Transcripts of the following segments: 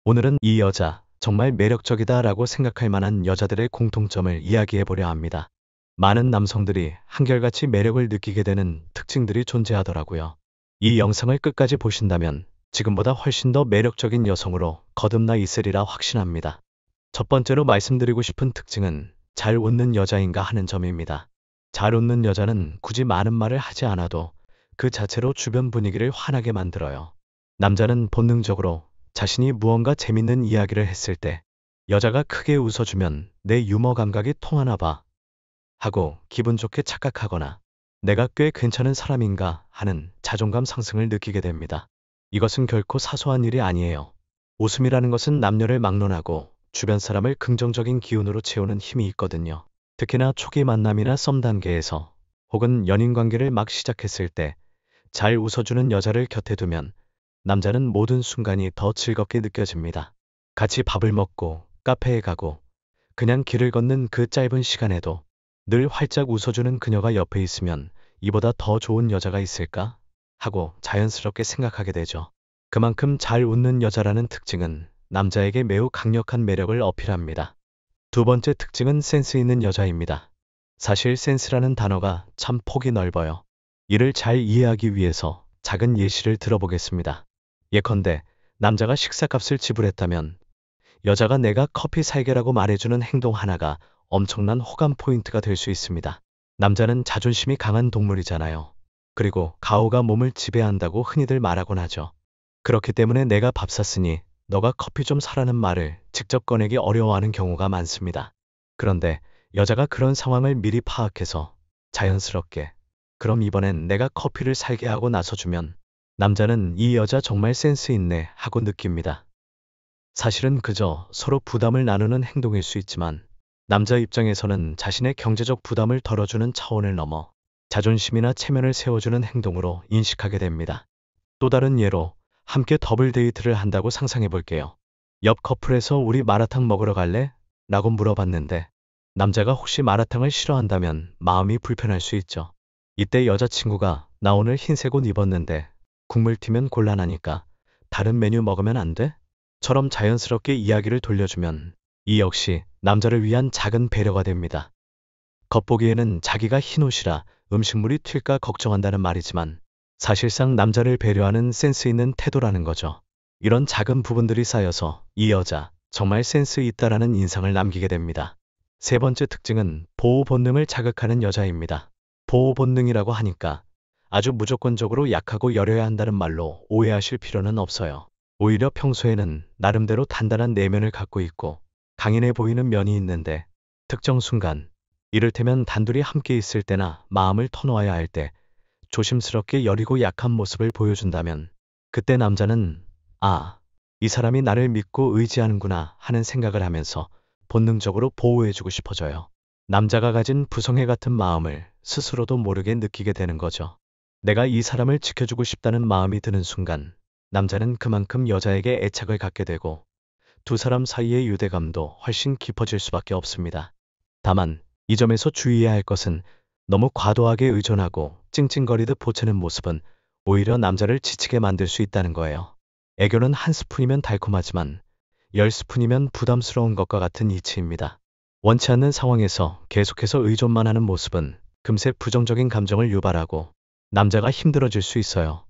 오늘은 이 여자 정말 매력적이다 라고 생각할 만한 여자들의 공통점을 이야기해 보려 합니다. 많은 남성들이 한결같이 매력을 느끼게 되는 특징들이 존재하더라고요. 이 영상을 끝까지 보신다면 지금보다 훨씬 더 매력적인 여성으로 거듭나 있으리라 확신합니다. 첫 번째로 말씀드리고 싶은 특징은 잘 웃는 여자인가 하는 점입니다. 잘 웃는 여자는 굳이 많은 말을 하지 않아도 그 자체로 주변 분위기를 환하게 만들어요. 남자는 본능적으로 자신이 무언가 재밌는 이야기를 했을 때 여자가 크게 웃어주면 내 유머 감각이 통하나 봐 하고 기분 좋게 착각하거나 내가 꽤 괜찮은 사람인가 하는 자존감 상승을 느끼게 됩니다. 이것은 결코 사소한 일이 아니에요. 웃음이라는 것은 남녀를 막론하고 주변 사람을 긍정적인 기운으로 채우는 힘이 있거든요. 특히나 초기 만남이나 썸 단계에서 혹은 연인 관계를 막 시작했을 때 잘 웃어주는 여자를 곁에 두면 남자는 모든 순간이 더 즐겁게 느껴집니다. 같이 밥을 먹고 카페에 가고 그냥 길을 걷는 그 짧은 시간에도 늘 활짝 웃어주는 그녀가 옆에 있으면 이보다 더 좋은 여자가 있을까? 하고 자연스럽게 생각하게 되죠. 그만큼 잘 웃는 여자라는 특징은 남자에게 매우 강력한 매력을 어필합니다. 두 번째 특징은 센스 있는 여자입니다. 사실 센스라는 단어가 참 폭이 넓어요. 이를 잘 이해하기 위해서 작은 예시를 들어보겠습니다. 예컨대 남자가 식사값을 지불했다면 여자가 내가 커피 살게라고 말해주는 행동 하나가 엄청난 호감 포인트가 될 수 있습니다. 남자는 자존심이 강한 동물이잖아요. 그리고 가오가 몸을 지배한다고 흔히들 말하곤 하죠. 그렇기 때문에 내가 밥 샀으니 너가 커피 좀 사라는 말을 직접 꺼내기 어려워하는 경우가 많습니다. 그런데 여자가 그런 상황을 미리 파악해서 자연스럽게 그럼 이번엔 내가 커피를 살게 하고 나서주면 남자는 이 여자 정말 센스 있네 하고 느낍니다. 사실은 그저 서로 부담을 나누는 행동일 수 있지만 남자 입장에서는 자신의 경제적 부담을 덜어주는 차원을 넘어 자존심이나 체면을 세워주는 행동으로 인식하게 됩니다. 또 다른 예로 함께 더블 데이트를 한다고 상상해 볼게요. 옆 커플에서 우리 마라탕 먹으러 갈래? 라고 물어봤는데 남자가 혹시 마라탕을 싫어한다면 마음이 불편할 수 있죠. 이때 여자친구가 나 오늘 흰색 옷 입었는데 국물 튀면 곤란하니까 다른 메뉴 먹으면 안 돼? 처럼 자연스럽게 이야기를 돌려주면 이 역시 남자를 위한 작은 배려가 됩니다. 겉보기에는 자기가 흰 옷이라 음식물이 튈까 걱정한다는 말이지만 사실상 남자를 배려하는 센스 있는 태도라는 거죠. 이런 작은 부분들이 쌓여서 이 여자 정말 센스 있다라는 인상을 남기게 됩니다. 세 번째 특징은 보호 본능을 자극하는 여자입니다. 보호 본능이라고 하니까 아주 무조건적으로 약하고 여려야 한다는 말로 오해하실 필요는 없어요. 오히려 평소에는 나름대로 단단한 내면을 갖고 있고 강인해 보이는 면이 있는데 특정 순간, 이를테면 단둘이 함께 있을 때나 마음을 터놓아야 할 때 조심스럽게 여리고 약한 모습을 보여준다면 그때 남자는 아, 이 사람이 나를 믿고 의지하는구나 하는 생각을 하면서 본능적으로 보호해주고 싶어져요. 남자가 가진 부성애 같은 마음을 스스로도 모르게 느끼게 되는 거죠. 내가 이 사람을 지켜주고 싶다는 마음이 드는 순간 남자는 그만큼 여자에게 애착을 갖게 되고 두 사람 사이의 유대감도 훨씬 깊어질 수밖에 없습니다. 다만 이 점에서 주의해야 할 것은 너무 과도하게 의존하고 찡찡거리듯 보채는 모습은 오히려 남자를 지치게 만들 수 있다는 거예요. 애교는 한 스푼이면 달콤하지만 10스푼이면 부담스러운 것과 같은 이치입니다. 원치 않는 상황에서 계속해서 의존만 하는 모습은 금세 부정적인 감정을 유발하고 남자가 힘들어질 수 있어요.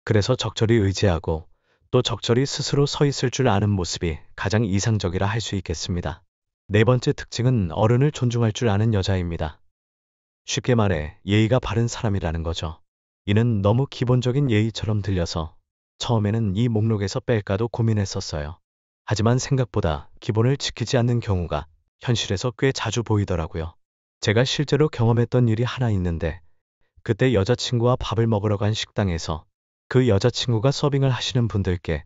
그래서 적절히 의지하고 또 적절히 스스로 서 있을 줄 아는 모습이 가장 이상적이라 할 수 있겠습니다. 네 번째 특징은 어른을 존중할 줄 아는 여자입니다. 쉽게 말해 예의가 바른 사람이라는 거죠. 이는 너무 기본적인 예의처럼 들려서 처음에는 이 목록에서 뺄까도 고민했었어요. 하지만 생각보다 기본을 지키지 않는 경우가 현실에서 꽤 자주 보이더라고요. 제가 실제로 경험했던 일이 하나 있는데 그때 여자친구와 밥을 먹으러 간 식당에서 그 여자친구가 서빙을 하시는 분들께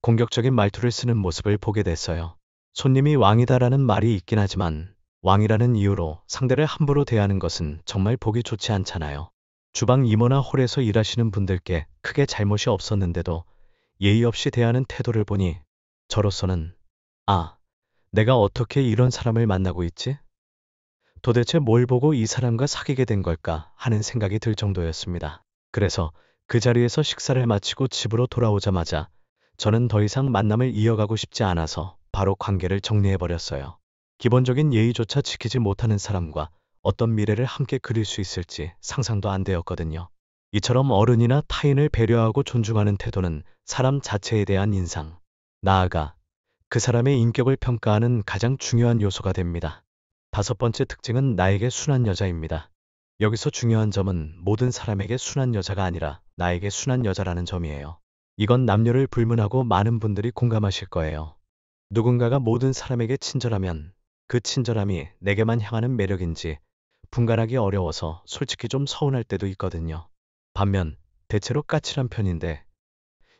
공격적인 말투를 쓰는 모습을 보게 됐어요. 손님이 왕이다라는 말이 있긴 하지만 왕이라는 이유로 상대를 함부로 대하는 것은 정말 보기 좋지 않잖아요. 주방 이모나 홀에서 일하시는 분들께 크게 잘못이 없었는데도 예의 없이 대하는 태도를 보니 저로서는 아, 내가 어떻게 이런 사람을 만나고 있지? 도대체 뭘 보고 이 사람과 사귀게 된 걸까 하는 생각이 들 정도였습니다. 그래서 그 자리에서 식사를 마치고 집으로 돌아오자마자 저는 더 이상 만남을 이어가고 싶지 않아서 바로 관계를 정리해버렸어요. 기본적인 예의조차 지키지 못하는 사람과 어떤 미래를 함께 그릴 수 있을지 상상도 안 되었거든요. 이처럼 어른이나 타인을 배려하고 존중하는 태도는 사람 자체에 대한 인상, 나아가 그 사람의 인격을 평가하는 가장 중요한 요소가 됩니다. 다섯 번째 특징은 나에게 순한 여자입니다. 여기서 중요한 점은 모든 사람에게 순한 여자가 아니라 나에게 순한 여자라는 점이에요. 이건 남녀를 불문하고 많은 분들이 공감하실 거예요. 누군가가 모든 사람에게 친절하면 그 친절함이 내게만 향하는 매력인지 분간하기 어려워서 솔직히 좀 서운할 때도 있거든요. 반면 대체로 까칠한 편인데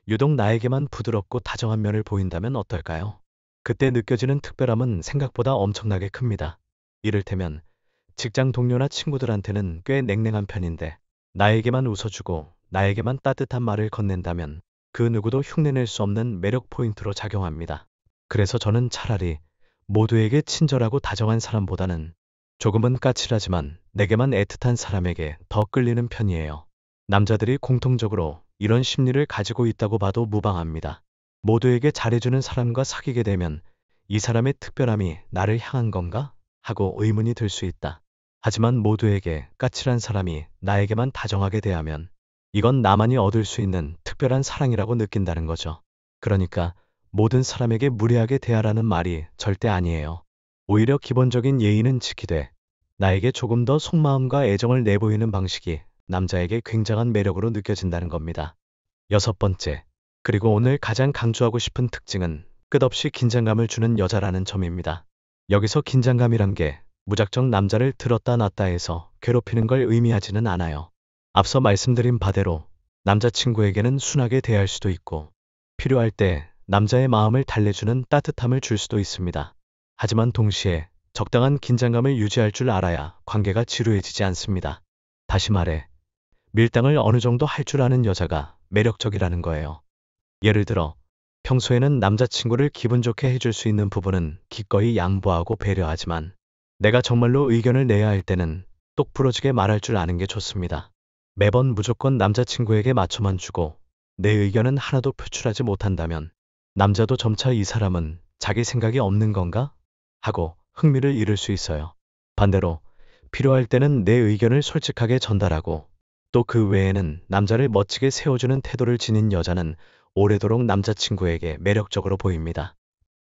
유독 나에게만 부드럽고 다정한 면을 보인다면 어떨까요? 그때 느껴지는 특별함은 생각보다 엄청나게 큽니다. 이를테면 직장 동료나 친구들한테는 꽤 냉랭한 편인데 나에게만 웃어주고 나에게만 따뜻한 말을 건넨다면 그 누구도 흉내낼 수 없는 매력 포인트로 작용합니다. 그래서 저는 차라리 모두에게 친절하고 다정한 사람보다는 조금은 까칠하지만 내게만 애틋한 사람에게 더 끌리는 편이에요. 남자들이 공통적으로 이런 심리를 가지고 있다고 봐도 무방합니다. 모두에게 잘해주는 사람과 사귀게 되면 이 사람의 특별함이 나를 향한 건가? 하고 의문이 들 수 있다. 하지만 모두에게 까칠한 사람이 나에게만 다정하게 대하면 이건 나만이 얻을 수 있는 특별한 사랑이라고 느낀다는 거죠. 그러니까 모든 사람에게 무례하게 대하라는 말이 절대 아니에요. 오히려 기본적인 예의는 지키되 나에게 조금 더 속마음과 애정을 내보이는 방식이 남자에게 굉장한 매력으로 느껴진다는 겁니다. 여섯 번째, 그리고 오늘 가장 강조하고 싶은 특징은 끝없이 긴장감을 주는 여자라는 점입니다. 여기서 긴장감이란 게 무작정 남자를 들었다 놨다 해서 괴롭히는 걸 의미하지는 않아요. 앞서 말씀드린 바대로 남자친구에게는 순하게 대할 수도 있고 필요할 때 남자의 마음을 달래주는 따뜻함을 줄 수도 있습니다. 하지만 동시에 적당한 긴장감을 유지할 줄 알아야 관계가 지루해지지 않습니다. 다시 말해 밀당을 어느 정도 할 줄 아는 여자가 매력적이라는 거예요. 예를 들어 평소에는 남자친구를 기분 좋게 해줄 수 있는 부분은 기꺼이 양보하고 배려하지만 내가 정말로 의견을 내야 할 때는 똑 부러지게 말할 줄 아는 게 좋습니다. 매번 무조건 남자친구에게 맞춰만 주고 내 의견은 하나도 표출하지 못한다면 남자도 점차 이 사람은 자기 생각이 없는 건가? 하고 흥미를 잃을 수 있어요. 반대로 필요할 때는 내 의견을 솔직하게 전달하고 또 그 외에는 남자를 멋지게 세워주는 태도를 지닌 여자는 오래도록 남자친구에게 매력적으로 보입니다.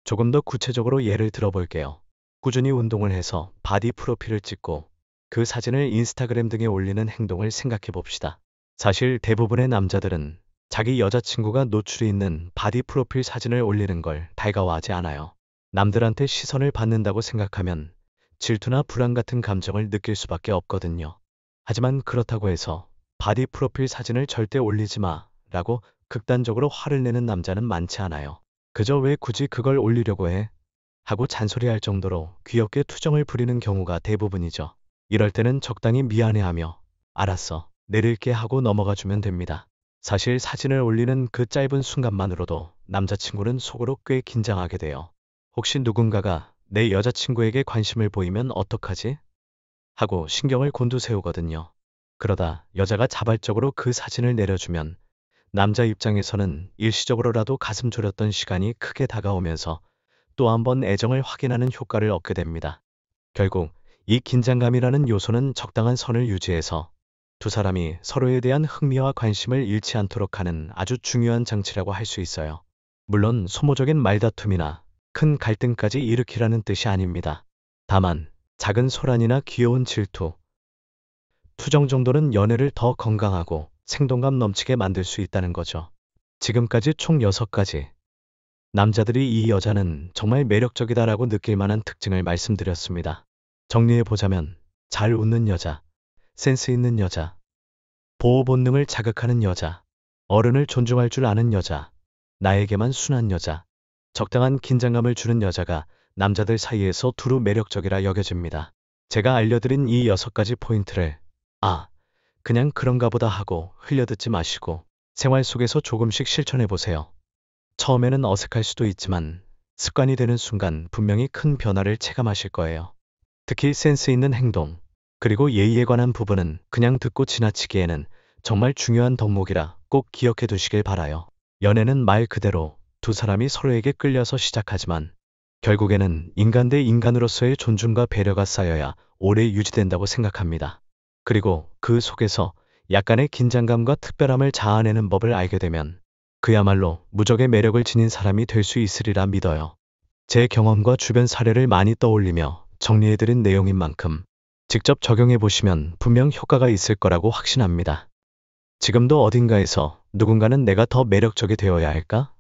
조금 더 구체적으로 예를 들어볼게요. 꾸준히 운동을 해서 바디 프로필을 찍고 그 사진을 인스타그램 등에 올리는 행동을 생각해 봅시다. 사실 대부분의 남자들은 자기 여자친구가 노출이 있는 바디 프로필 사진을 올리는 걸 달가워하지 않아요. 남들한테 시선을 받는다고 생각하면 질투나 불안 같은 감정을 느낄 수밖에 없거든요. 하지만 그렇다고 해서 바디 프로필 사진을 절대 올리지 마 라고 극단적으로 화를 내는 남자는 많지 않아요. 그저 왜 굳이 그걸 올리려고 해? 하고 잔소리할 정도로 귀엽게 투정을 부리는 경우가 대부분이죠. 이럴 때는 적당히 미안해하며 알았어, 내릴게 하고 넘어가 주면 됩니다. 사실 사진을 올리는 그 짧은 순간만으로도 남자친구는 속으로 꽤 긴장하게 돼요. 혹시 누군가가 내 여자친구에게 관심을 보이면 어떡하지? 하고 신경을 곤두세우거든요. 그러다 여자가 자발적으로 그 사진을 내려주면 남자 입장에서는 일시적으로라도 가슴 졸였던 시간이 크게 다가오면서 또 한 번 애정을 확인하는 효과를 얻게 됩니다. 결국 이 긴장감이라는 요소는 적당한 선을 유지해서 두 사람이 서로에 대한 흥미와 관심을 잃지 않도록 하는 아주 중요한 장치라고 할 수 있어요. 물론 소모적인 말다툼이나 큰 갈등까지 일으키라는 뜻이 아닙니다. 다만 작은 소란이나 귀여운 질투, 투정 정도는 연애를 더 건강하고 생동감 넘치게 만들 수 있다는 거죠. 지금까지 총 6가지. 남자들이 이 여자는 정말 매력적이다라고 느낄 만한 특징을 말씀드렸습니다. 정리해보자면 잘 웃는 여자, 센스 있는 여자, 보호 본능을 자극하는 여자, 어른을 존중할 줄 아는 여자, 나에게만 순한 여자, 적당한 긴장감을 주는 여자가 남자들 사이에서 두루 매력적이라 여겨집니다. 제가 알려드린 이 6가지 포인트를 그냥 그런가 보다 하고 흘려듣지 마시고 생활 속에서 조금씩 실천해보세요. 처음에는 어색할 수도 있지만 습관이 되는 순간 분명히 큰 변화를 체감하실 거예요. 특히 센스 있는 행동, 그리고 예의에 관한 부분은 그냥 듣고 지나치기에는 정말 중요한 덕목이라 꼭 기억해 두시길 바라요. 연애는 말 그대로 두 사람이 서로에게 끌려서 시작하지만 결국에는 인간 대 인간으로서의 존중과 배려가 쌓여야 오래 유지된다고 생각합니다. 그리고 그 속에서 약간의 긴장감과 특별함을 자아내는 법을 알게 되면 그야말로 무적의 매력을 지닌 사람이 될 수 있으리라 믿어요. 제 경험과 주변 사례를 많이 떠올리며 정리해드린 내용인 만큼 직접 적용해보시면 분명 효과가 있을 거라고 확신합니다. 지금도 어딘가에서 누군가는 내가 더 매력적이 되어야 할까?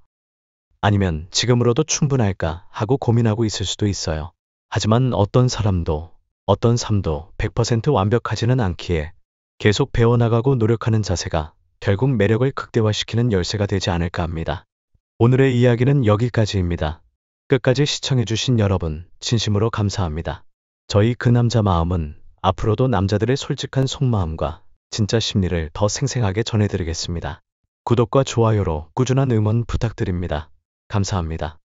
아니면 지금으로도 충분할까 하고 고민하고 있을 수도 있어요. 하지만 어떤 사람도, 어떤 삶도 100% 완벽하지는 않기에 계속 배워나가고 노력하는 자세가 결국 매력을 극대화시키는 열쇠가 되지 않을까 합니다. 오늘의 이야기는 여기까지입니다. 끝까지 시청해주신 여러분, 진심으로 감사합니다. 저희 그 남자 마음은 앞으로도 남자들의 솔직한 속마음과 진짜 심리를 더 생생하게 전해드리겠습니다. 구독과 좋아요로 꾸준한 응원 부탁드립니다. 감사합니다.